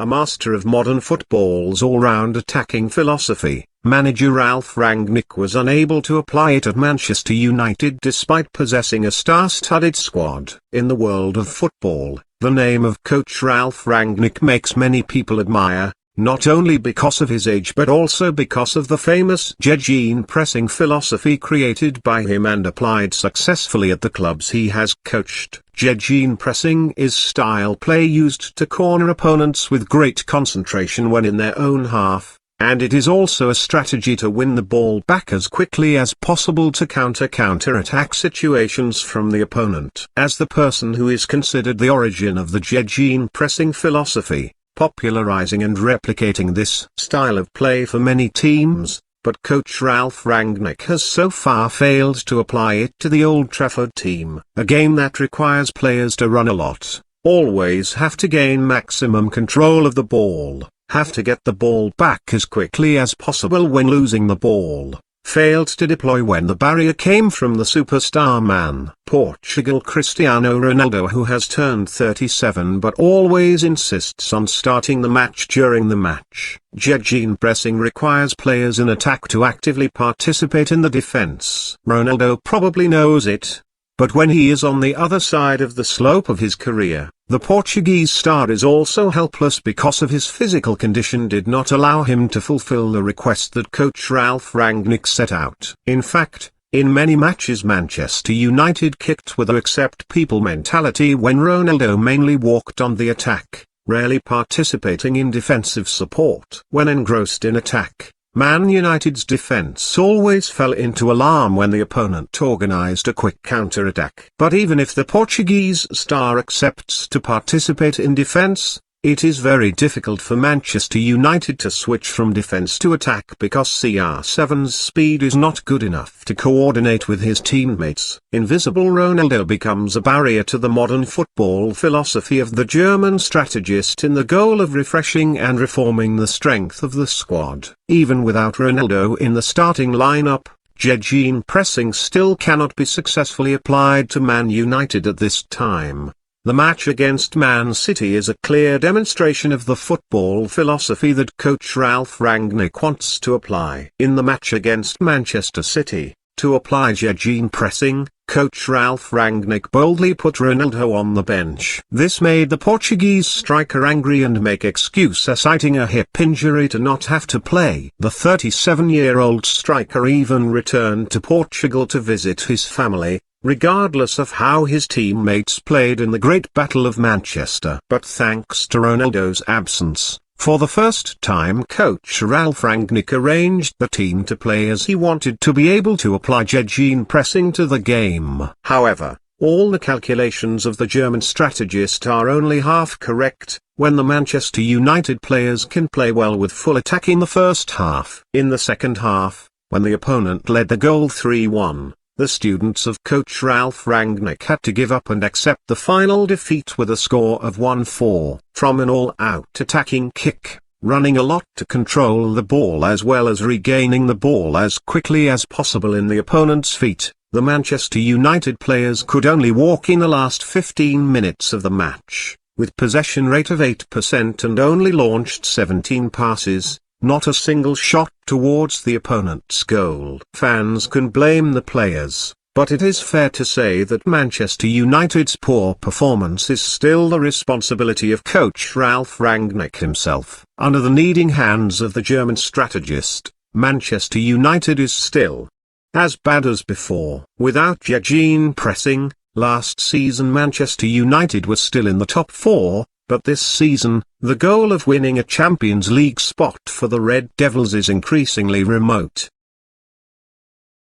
A master of modern football's all-round attacking philosophy, manager Ralf Rangnick was unable to apply it at Manchester United despite possessing a star-studded squad. In the world of football, the name of coach Ralf Rangnick makes many people admire, not only because of his age but also because of the famous Gegenpressing philosophy created by him and applied successfully at the clubs he has coached. Gegenpressing is style play used to corner opponents with great concentration when in their own half, and it is also a strategy to win the ball back as quickly as possible to counter-attack situations from the opponent. As the person who is considered the origin of the Gegenpressing philosophy, popularizing and replicating this style of play for many teams, but coach Ralf Rangnick has so far failed to apply it to the Old Trafford team. A game that requires players to run a lot, always have to gain maximum control of the ball, have to get the ball back as quickly as possible when losing the ball, failed to deploy when the barrier came from the superstar man. Portugal Cristiano Ronaldo, who has turned 37 but always insists on starting the match during the match. Gegenpressing requires players in attack to actively participate in the defense. Ronaldo probably knows it, but when he is on the other side of the slope of his career, the Portuguese star is also helpless because of his physical condition did not allow him to fulfill the request that coach Ralf Rangnick set out. In fact, in many matches Manchester United kicked with a accept people mentality when Ronaldo mainly walked on the attack, rarely participating in defensive support. When engrossed in attack, Man United's defense always fell into alarm when the opponent organized a quick counter-attack. But even if the Portuguese star accepts to participate in defense, it is very difficult for Manchester United to switch from defense to attack because CR7's speed is not good enough to coordinate with his teammates. Invisible Ronaldo becomes a barrier to the modern football philosophy of the German strategist in the goal of refreshing and reforming the strength of the squad. Even without Ronaldo in the starting lineup, Gegenpressing still cannot be successfully applied to Man United at this time. The match against Man City is a clear demonstration of the football philosophy that coach Ralf Rangnick wants to apply. In the match against Manchester City, to apply Gegenpressing, coach Ralf Rangnick boldly put Ronaldo on the bench. This made the Portuguese striker angry and make excuse citing a hip injury to not have to play. The 37-year-old striker even returned to Portugal to visit his family, regardless of how his teammates played in the Great Battle of Manchester. But thanks to Ronaldo's absence, for the first time coach Ralf Rangnick arranged the team to play as he wanted to be able to apply Gegenpressing to the game. However, all the calculations of the German strategist are only half correct, when the Manchester United players can play well with full attack in the first half. In the second half, when the opponent led the goal 3-1, the students of coach Ralf Rangnick had to give up and accept the final defeat with a score of 1-4. From an all-out attacking kick, running a lot to control the ball as well as regaining the ball as quickly as possible in the opponent's feet, the Manchester United players could only walk in the last 15 minutes of the match, with possession rate of 8% and only launched 17 passes. Not a single shot towards the opponent's goal. Fans can blame the players, but it is fair to say that Manchester United's poor performance is still the responsibility of coach Ralf Rangnick himself. Under the leading hands of the German strategist, Manchester United is still as bad as before. Without Gegenpressing, last season Manchester United was still in the top 4, but this season, the goal of winning a Champions League spot for the Red Devils is increasingly remote.